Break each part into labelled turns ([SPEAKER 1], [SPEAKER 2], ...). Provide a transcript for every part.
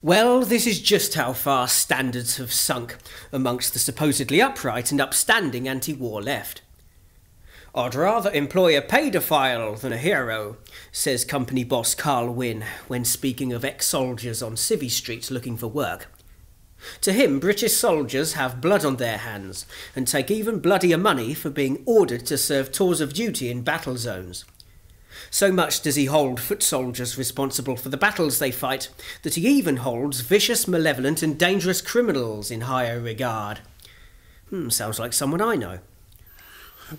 [SPEAKER 1] Well, this is just how far standards have sunk amongst the supposedly upright and upstanding anti-war left. "I'd rather employ a paedophile than a hero," says company boss Carl Wynne when speaking of ex-soldiers on civvy streets looking for work. To him, British soldiers have blood on their hands and take even bloodier money for being ordered to serve tours of duty in battle zones. So much does he hold foot soldiers responsible for the battles they fight that he even holds vicious, malevolent and dangerous criminals in higher regard. Sounds like someone I know.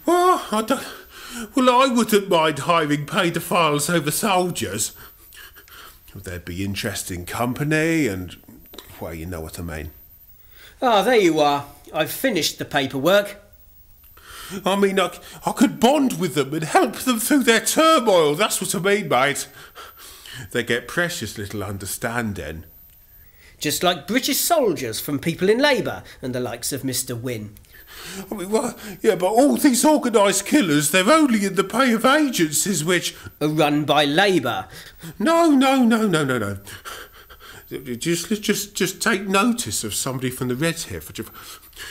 [SPEAKER 2] Well, I wouldn't mind hiring paedophiles over soldiers. They'd be interesting company and, well, you know what I mean.
[SPEAKER 1] Ah, there you are. I've finished the paperwork.
[SPEAKER 2] I mean, I could bond with them and help them through their turmoil, that's what I mean, mate. They get precious little understanding.
[SPEAKER 1] Just like British soldiers from people in Labour and the likes of Mr. Wynne.
[SPEAKER 2] I mean, well, yeah, but all these organised killers, they're only in the pay of agencies which
[SPEAKER 1] are run by Labour.
[SPEAKER 2] No. Just take notice of somebody from the Reds here.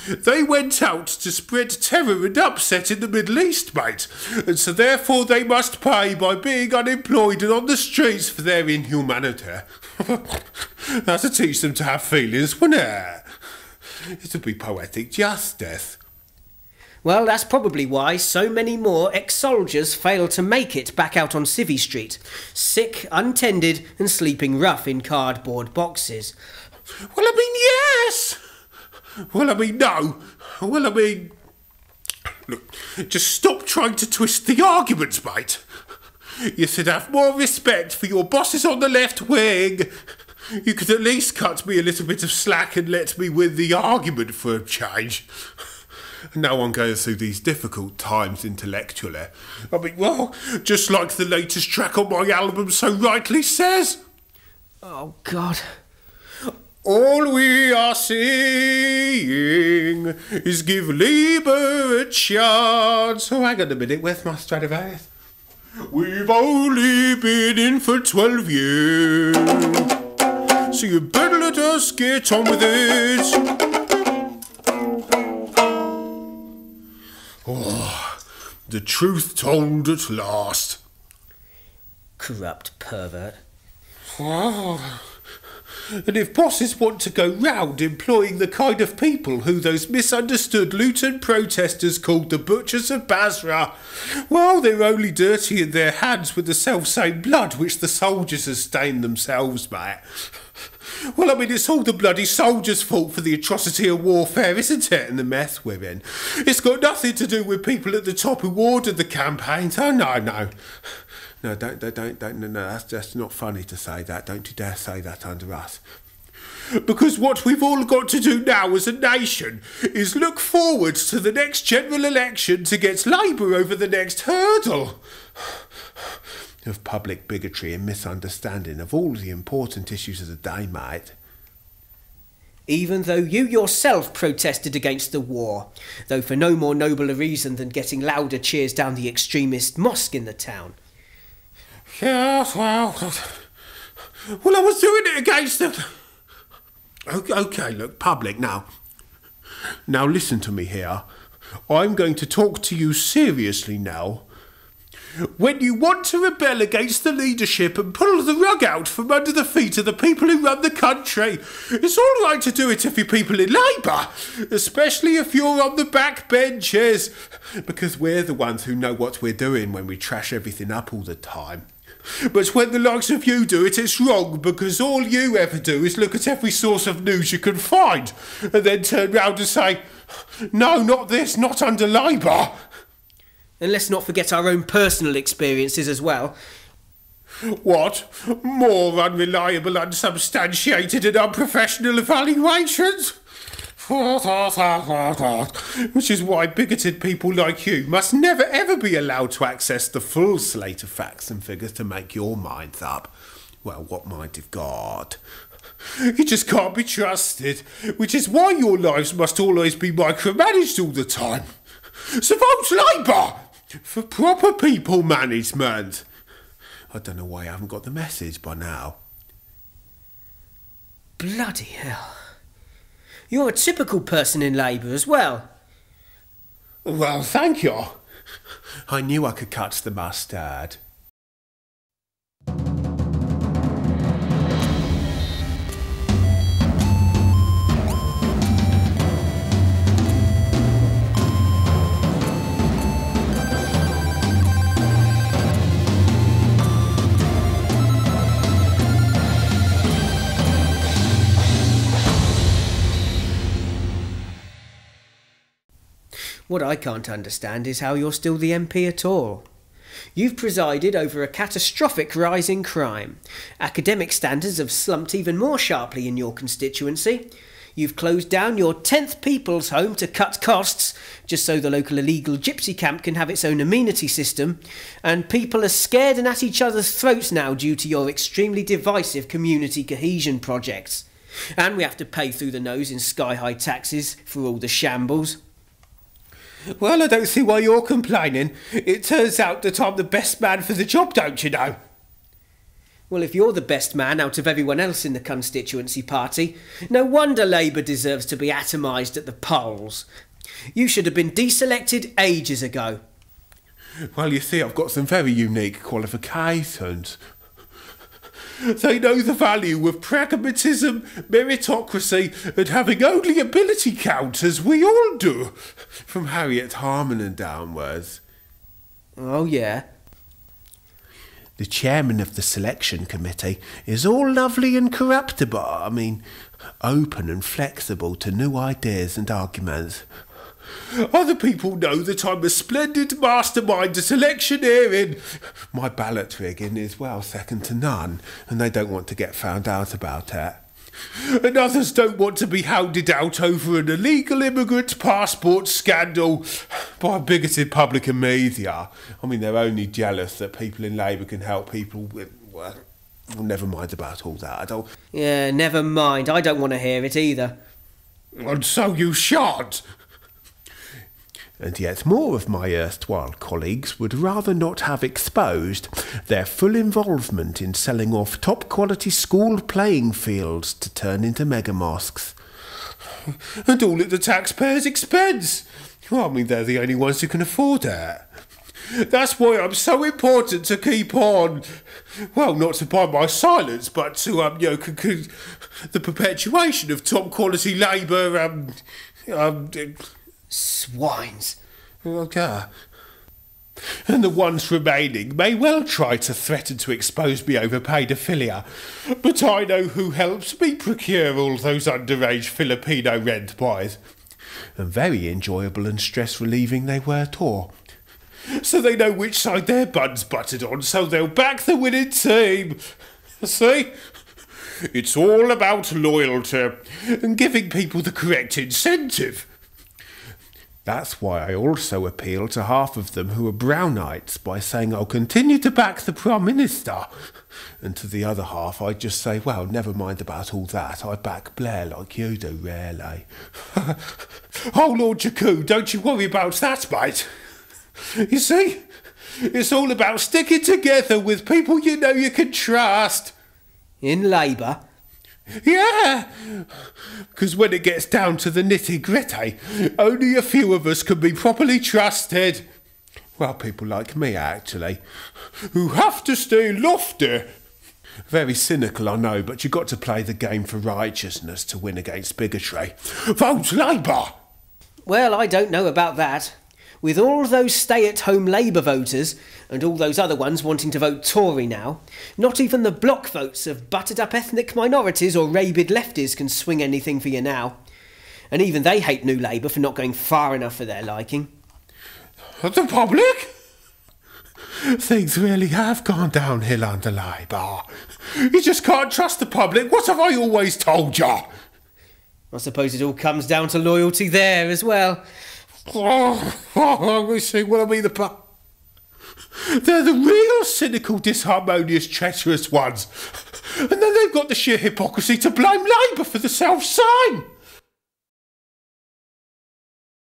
[SPEAKER 2] They went out to spread terror and upset in the Middle East, mate, and so therefore they must pay by being unemployed and on the streets for their inhumanity. That's to teach them to have feelings, wouldn't it? It'll be poetic justice.
[SPEAKER 1] Well, that's probably why so many more ex-soldiers fail to make it back out on Civvy Street, sick, untended and sleeping rough in cardboard boxes.
[SPEAKER 2] Well, I mean, yes! Well, I mean, no. Well, I mean... Look, just stop trying to twist the arguments, mate. You should have more respect for your bosses on the left wing. You could at least cut me a little bit of slack and let me win the argument for a change. No one goes through these difficult times intellectually. I mean, well, just like the latest track on my album so rightly says.
[SPEAKER 1] Oh, God.
[SPEAKER 2] All we are saying is give Labour a chance. Oh, hang on a minute, where's my Stradivarius? We've only been in for 12 years, so you better let us get on with it. Oh, the truth told at last.
[SPEAKER 1] Corrupt pervert.
[SPEAKER 2] Oh. And if bosses want to go round employing the kind of people who those misunderstood Luton protesters called the butchers of Basra, well, they're only dirty in their hands with the self-same blood which the soldiers have stained themselves, mate. Well, I mean, it's all the bloody soldiers' fault for the atrocity of warfare, isn't it, and the mess we're in. It's got nothing to do with people at the top who ordered the campaigns. Oh, no. No, don't, that's not funny to say that. Don't you dare say that under us. Because what we've all got to do now as a nation is look forward to the next general election to get Labour over the next hurdle of public bigotry and misunderstanding of all the important issues of the day, mate.
[SPEAKER 1] Even though you yourself protested against the war, though for no more noble a reason than getting louder cheers down the extremist mosque in the town.
[SPEAKER 2] Yes, well, I was doing it against them. Okay, look, public, now listen to me here. I'm going to talk to you seriously now. When you want to rebel against the leadership and pull the rug out from under the feet of the people who run the country, it's all right to do it if you're people in Labour, especially if you're on the back benches, because we're the ones who know what we're doing when we trash everything up all the time. But when the likes of you do it, it's wrong, because all you ever do is look at every source of news you can find, and then turn round and say, no, not this, not under Labour.
[SPEAKER 1] And let's not forget our own personal experiences as well.
[SPEAKER 2] What? More unreliable, unsubstantiated and unprofessional evaluations? Which is why bigoted people like you must never ever be allowed to access the full slate of facts and figures to make your minds up. Well, what mind you've got? You just can't be trusted, which is why your lives must always be micromanaged all the time. So vote Labour for proper people management. I don't know why I haven't got the message by now.
[SPEAKER 1] Bloody hell. You're a typical person in Labour as well.
[SPEAKER 2] Well, thank you. I knew I could cut the mustard.
[SPEAKER 1] What I can't understand is how you're still the MP at all. You've presided over a catastrophic rise in crime. Academic standards have slumped even more sharply in your constituency. You've closed down your 10th people's home to cut costs, just so the local illegal gypsy camp can have its own amenity system. And people are scared and at each other's throats now due to your extremely divisive community cohesion projects. And we have to pay through the nose in sky-high taxes for all the shambles.
[SPEAKER 2] Well, I don't see why you're complaining. It turns out that I'm the best man for the job, don't you know?
[SPEAKER 1] Well, if you're the best man out of everyone else in the constituency party, no wonder Labour deserves to be atomised at the polls. You should have been deselected ages ago.
[SPEAKER 2] Well, you see, I've got some very unique qualifications. They know the value of pragmatism, meritocracy, and having only ability count, as we all do, from Harriet Harman and downwards.
[SPEAKER 1] Oh, yeah?
[SPEAKER 2] The chairman of the selection committee is all lovely and corruptible. I mean, open and flexible to new ideas and arguments. Other people know that I'm a splendid mastermind at electioneering. My ballot rigging is, well, second to none, and they don't want to get found out about it. And others don't want to be hounded out over an illegal immigrant passport scandal by bigoted public and media. I mean, they're only jealous that people in Labour can help people with, well, never mind about all that.
[SPEAKER 1] Yeah, never mind. I don't want to hear it either.
[SPEAKER 2] And so you shan't. And yet more of my erstwhile colleagues would rather not have exposed their full involvement in selling off top-quality school playing fields to turn into mega-mosques. And all at the taxpayers' expense. Well, I mean, they're the only ones who can afford it. That's why I'm so important to keep on, well, not to buy my silence, but to, the perpetuation of top-quality Labour,
[SPEAKER 1] Swines.
[SPEAKER 2] Okay. And the ones remaining may well try to threaten to expose me over paedophilia, but I know who helps me procure all those underage Filipino rent boys. And very enjoyable and stress-relieving they were too. So they know which side their bun's buttered on, so they'll back the winning team. See? It's all about loyalty and giving people the correct incentive. That's why I also appeal to half of them who are Brownites by saying I'll continue to back the Prime Minister. And to the other half I just say, well, never mind about all that, I back Blair like you do, really. Oh, Lord Jakku, don't you worry about that, mate. You see, it's all about sticking together with people you know you can trust.
[SPEAKER 1] In Labour?
[SPEAKER 2] Yeah, because when it gets down to the nitty-gritty, only a few of us can be properly trusted. Well, people like me, actually, who have to stay lofty. Very cynical, I know, but you've got to play the game for righteousness to win against bigotry. Vote Labour!
[SPEAKER 1] Well, I don't know about that. With all those stay-at-home Labour voters, and all those other ones wanting to vote Tory now, not even the block votes of buttered-up ethnic minorities or rabid lefties can swing anything for you now. And even they hate New Labour for not going far enough for their liking.
[SPEAKER 2] The public? Things really have gone downhill under Labour. You just can't trust the public. What have I always told you?
[SPEAKER 1] I suppose it all comes down to loyalty there as well.
[SPEAKER 2] We see what I mean. They're the real cynical, disharmonious, treacherous ones. And then they've got the sheer hypocrisy to blame Labour for the self-same.